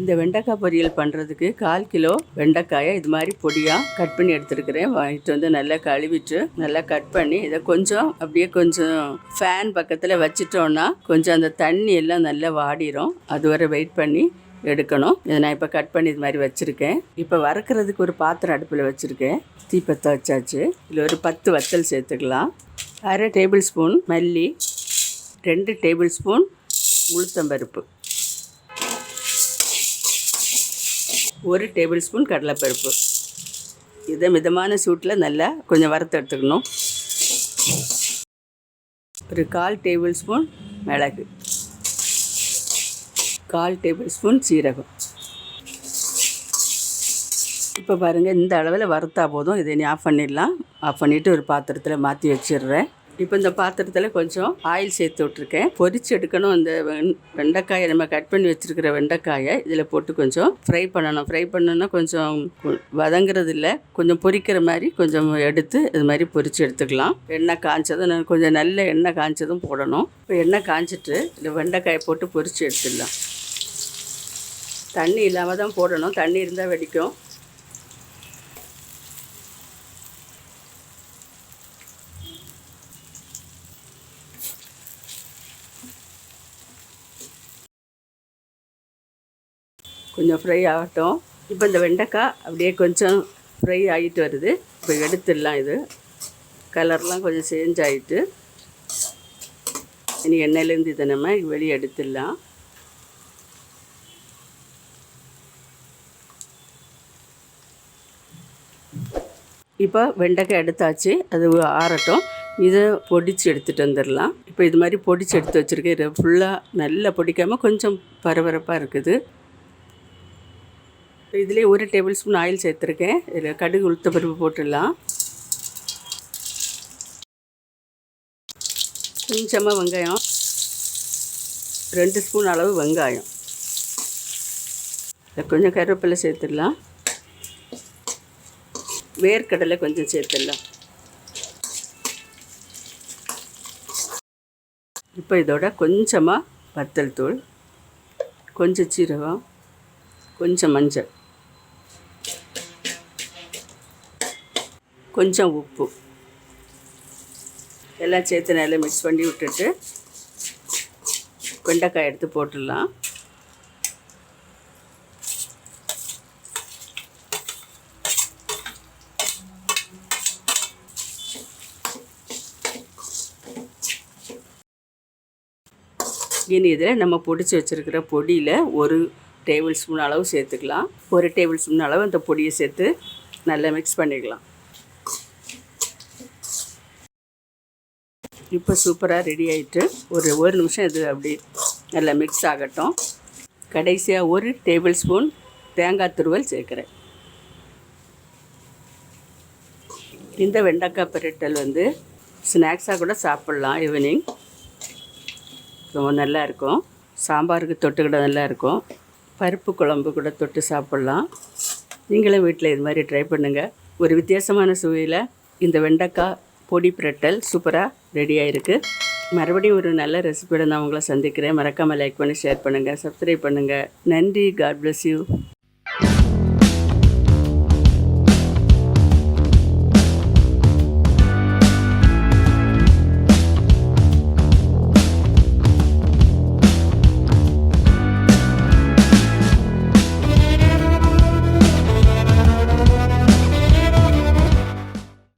இந்த வெண்டைக்காய் பொரியல் பண்ணுறதுக்கு 1/4 கிலோ வெண்டைக்காயை இது மாதிரி பொடியாக கட் பண்ணி எடுத்துருக்கிறேன். வாங்கிட்டு வந்து நல்லா கழுவிட்டு நல்லா கட் பண்ணி இதை கொஞ்சம் அப்படியே கொஞ்சம் ஃபேன் பக்கத்தில் வச்சிட்டோன்னா கொஞ்சம் அந்த தண்ணி எல்லாம் நல்லா வாடிடும். அது வரை வெயிட் பண்ணி எடுக்கணும். இதை நான் இப்போ கட் பண்ணி இது மாதிரி வச்சுருக்கேன். இப்போ வறுக்கிறதுக்கு ஒரு பாத்திரம் அடுப்பில் வச்சுருக்கேன். தீப்பத்தை வச்சாச்சு. இதில் ஒரு 10 வத்தல் சேர்த்துக்கலாம். 1/2 டேபிள் ஸ்பூன் மல்லி, 2 டேபிள் ஸ்பூன் உளுத்தம்பருப்பு, 1 டேபிள் ஸ்பூன் கடலைப்பருப்பு. இதை மிதமான சூட்டில் நல்லா கொஞ்சம் வறுத்து எடுத்துக்கணும். ஒரு 1/4 டேபிள் ஸ்பூன் மிளகு, 1/4 டேபிள் ஸ்பூன் சீரகம். இப்போ பாருங்கள், இந்த அளவில் வறுத்தா போதும். இதை நீ ஆஃப் பண்ணிடலாம். ஆஃப் பண்ணிவிட்டு ஒரு பாத்திரத்தில் மாற்றி வச்சிடுறேன். இப்போ இந்த பாத்திரத்தில் கொஞ்சம் ஆயில் சேர்த்து விட்ருக்கேன். பொரிச்சு எடுக்கணும். அந்த வெண்டைக்காயை நம்ம கட் பண்ணி வச்சுருக்கிற வெண்டைக்காயை இதில் போட்டு கொஞ்சம் ஃப்ரை பண்ணணும். ஃப்ரை பண்ணோன்னா கொஞ்சம் வதங்கிறது இல்லை, கொஞ்சம் பொரிக்கிற மாதிரி கொஞ்சம் எடுத்து இது மாதிரி பொரித்து எடுத்துக்கலாம். எண்ணெய் காய்ச்சதும் கொஞ்சம் நல்ல எண்ணெய் காய்ச்சதும் போடணும். இப்போ எண்ணெய் காய்ச்சிட்டு இதில் வெண்டைக்காயை போட்டு பொரித்து எடுத்துடலாம். தண்ணி இல்லாமல் தான் போடணும். தண்ணி இருந்தால் வெடிக்கும். கொஞ்சம் ஃப்ரை ஆகட்டும். இப்போ இந்த வெண்டைக்காய் அப்படியே கொஞ்சம் ஃப்ரை ஆகிட்டு வருது. இப்போ எடுத்துடலாம். இது கலர்லாம் கொஞ்சம் சேஞ்ச் ஆகிட்டு இனி எண்ணெயிலேருந்து இதை நம்ம வெளியே எடுத்துடலாம். இப்போ வெண்டைக்காய் எடுத்தாச்சு. அது ஆறட்டும். இதை பொடிச்சு எடுத்துகிட்டு வந்துடலாம். இப்போ இது மாதிரி பொடிச்சு எடுத்து வச்சுருக்கேன். இதை ஃபுல்லாக நல்லா பொடிக்காமல் கொஞ்சம் பரபரப்பாக இருக்குது. இதிலே 1 டேபிள் ஸ்பூன் ஆயில் சேர்த்துருக்கேன். இதில் கடுகு உளுத்தம்பருப்பு போட்டுடலாம். கொஞ்சமாக வெங்காயம், 2 ஸ்பூன் அளவு வெங்காயம். இதில் கொஞ்சம் கருவேப்பிலை சேர்த்துடலாம். வேர்க்கடலை கொஞ்சம் சேர்த்துடலாம். இப்போ இதோட கொஞ்சமாக வத்தல் தூள், கொஞ்சம் சீரகம், கொஞ்சம் மஞ்சள், கொஞ்சம் உப்பு எல்லாம் சேர்த்து நல்லா மிக்ஸ் பண்ணி விட்டுட்டு வெண்டைக்காய் எடுத்து போட்டுடலாம். இனி இதில் நம்ம பொடிச்சு வச்சுருக்கிற பொடியில் 1 டேபிள் ஸ்பூன் அளவு சேர்த்துக்கலாம். 1 டேபிள் ஸ்பூன் அளவு அந்த பொடியை சேர்த்து நல்லா மிக்ஸ் பண்ணிக்கலாம். இப்போ சூப்பராக ரெடி ஆகிட்டு ஒரு நிமிஷம் இது அப்படி நல்லா மிக்ஸ் ஆகட்டும். கடைசியாக 1 டேபிள் ஸ்பூன் தேங்காய் துருவல் சேர்க்குறேன். இந்த வெண்டைக்காய் பிரட்டல் வந்து ஸ்நாக்ஸாக கூட சாப்பிட்லாம். ஈவினிங் ரொம்ப நல்லாயிருக்கும். சாம்பாருக்கு தொட்டுக்கிட நல்லாயிருக்கும். பருப்பு குழம்பு கூட தொட்டு சாப்பிட்லாம். நீங்களும் வீட்டில் இது மாதிரி ட்ரை பண்ணுங்கள். ஒரு வித்தியாசமான சுவையில் இந்த வெண்டைக்காய் பொடி பிரட்டல் சூப்பராக ரெடியாக இருக்குது. மறுபடியும் ஒரு நல்ல ரெசிபியோட நான் உங்களை சந்திக்கிறேன். மறக்காமல் லைக் பண்ணி ஷேர் பண்ணுங்கள், சப்ஸ்கிரைப் பண்ணுங்கள். நன்றி. God bless you.